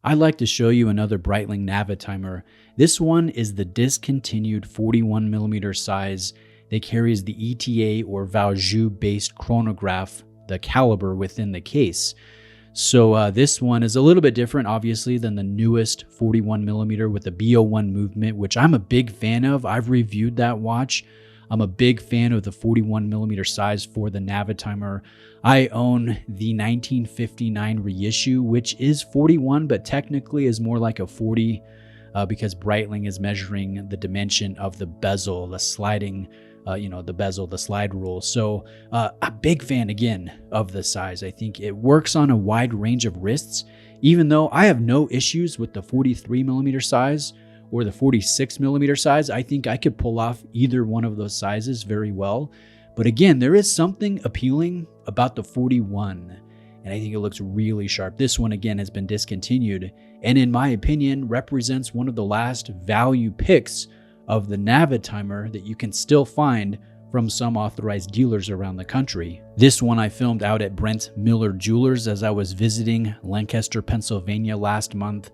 I'd like to show you another Breitling Navitimer. This one is the discontinued 41mm size that carries the ETA or Valjoux based chronograph, the caliber within the case. So this one is a little bit different, obviously, than the newest 41mm with the B01 movement, which I'm a big fan of. I've reviewed that watch. I'm a big fan of the 41mm size for the Navitimer. I own the 1959 reissue, which is 41, but technically is more like a 40 because Breitling is measuring the dimension of the bezel, the sliding, the bezel, the slide rule. So a big fan, again, of the size. I think it works on a wide range of wrists, even though I have no issues with the 43mm size or the 46mm size. I think I could pull off either one of those sizes very well. But again, there is something appealing about the 41, and I think it looks really sharp. This one, again, has been discontinued, and in my opinion, represents one of the last value picks of the Navitimer that you can still find from some authorized dealers around the country. This one I filmed out at Brent Miller Jewelers as I was visiting Lancaster, Pennsylvania last month.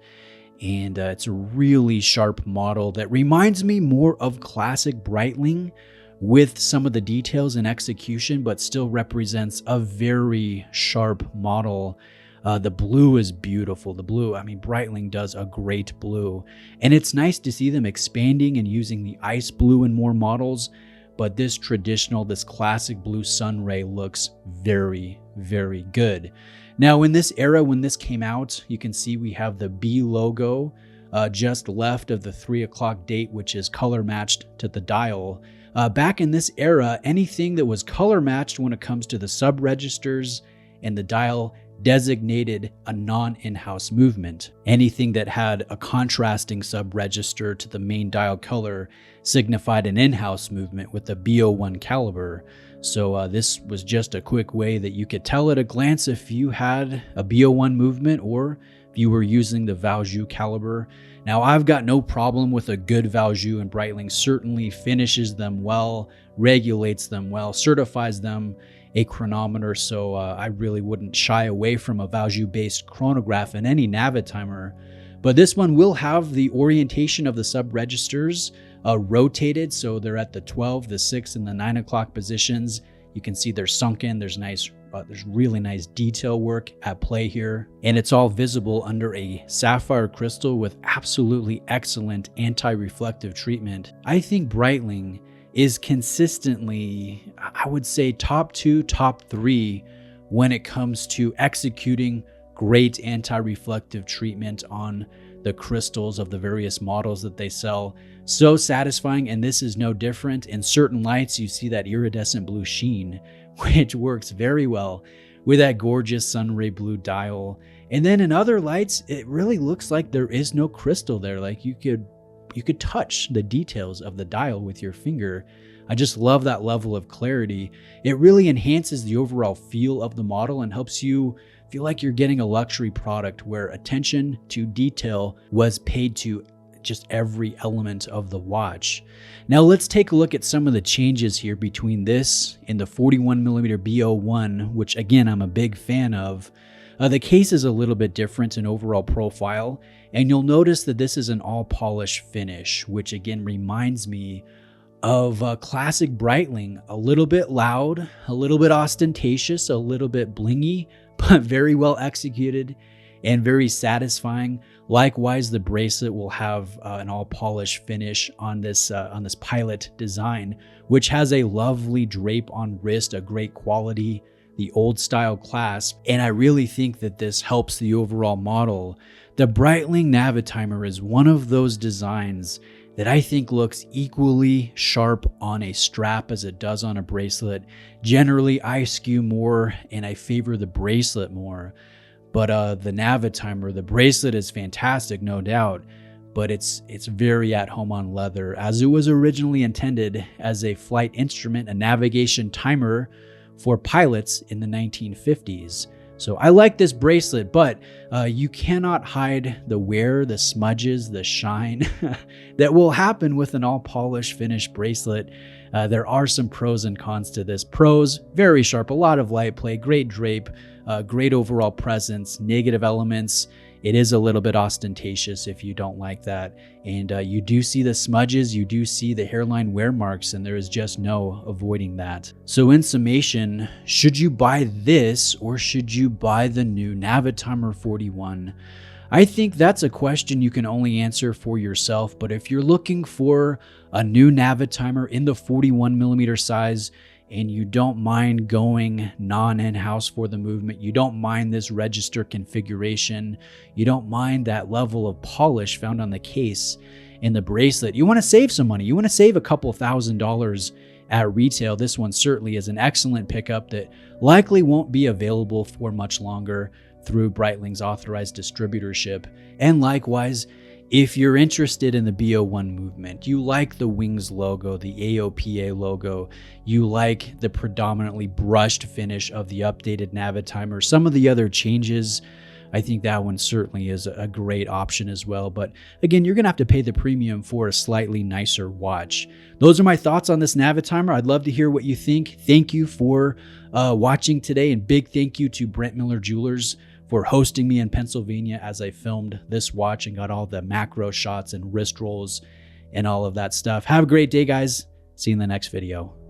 And it's a really sharp model that reminds me more of classic Breitling with some of the details and execution, but still represents a very sharp model. The blue is beautiful. The blue, I mean, Breitling does a great blue. And it's nice to see them expanding and using the ice blue in more models. But this traditional, this classic blue sunray looks very, very good. Now, in this era, when this came out, you can see we have the B logo just left of the 3 o'clock date, which is color matched to the dial. Back in this era, anything that was color matched when it comes to the sub registers and the dial designated a non-in-house movement. Anything that had a contrasting sub register to the main dial color signified an in-house movement with the B01 caliber. So this was just a quick way that you could tell at a glance if you had a B01 movement or if you were using the Valjoux caliber. Now, I've got no problem with a good Valjoux, and Breitling certainly finishes them well, regulates them well, certifies them a chronometer, so I really wouldn't shy away from a Valjoux-based chronograph in any Navitimer. But this one will have the orientation of the sub-registers rotated, so they're at the 12, the 6, and the 9 o'clock positions. You can see they're sunken. There's really nice detail work at play here, and it's all visible under a sapphire crystal with absolutely excellent anti-reflective treatment. I think Breitling is consistently, I would say, top 2, top 3 when it comes to executing great anti-reflective treatment on the crystals of the various models that they sell. So satisfying, and this is no different. In certain lights, you see that iridescent blue sheen, which works very well with that gorgeous sunray blue dial. And then in other lights, it really looks like there is no crystal there. Like you could touch the details of the dial with your finger. I just love that level of clarity. It really enhances the overall feel of the model and helps you feel like you're getting a luxury product where attention to detail was paid to just every element of the watch. Now let's take a look at some of the changes here between this and the 41mm B01, which again, I'm a big fan of. The case is a little bit different in overall profile, and you'll notice that this is an all polish finish, which again reminds me of classic Breitling. A little bit loud, a little bit ostentatious, a little bit blingy, but very well executed and very satisfying. Likewise, the bracelet will have an all polish finish on this pilot design, which has a lovely drape on wrist, a great quality, the old style clasp, and I really think that this helps the overall model. The Breitling Navitimer is one of those designs that I think looks equally sharp on a strap as it does on a bracelet. Generally, I skew more and I favor the bracelet more. But the Navitimer, the bracelet is fantastic, no doubt, but it's very at home on leather, as it was originally intended as a flight instrument, a navigation timer for pilots in the 1950s. So I like this bracelet, but you cannot hide the wear, the smudges, the shine that will happen with an all-polished finished bracelet. There are some pros and cons to this. Pros, very sharp, a lot of light play, great drape, great overall presence. Negative elements It is a little bit ostentatious if you don't like that. And you do see the smudges, you do see the hairline wear marks, and there is just no avoiding that. So in summation, should you buy this or should you buy the new Navitimer 41? I think that's a question you can only answer for yourself, but if you're looking for a new Navitimer in the 41mm size and you don't mind going non-in-house for the movement, you don't mind this register configuration, you don't mind that level of polish found on the case and the bracelet, you want to save some money, you want to save a couple $1,000s at retail, this one certainly is an excellent pickup that likely won't be available for much longer through Breitling's authorized distributorship. And likewise, if you're interested in the BO1 movement, you like the Wings logo, the AOPA logo, you like the predominantly brushed finish of the updated Navitimer, some of the other changes, I think that one certainly is a great option as well. But again, you're going to have to pay the premium for a slightly nicer watch. Those are my thoughts on this Navitimer. I'd love to hear what you think. Thank you for watching today, and big thank you to Brent Miller Jewelers for hosting me in Pennsylvania as I filmed this watch and got all the macro shots and wrist rolls and all of that stuff. Have a great day, guys. See you in the next video.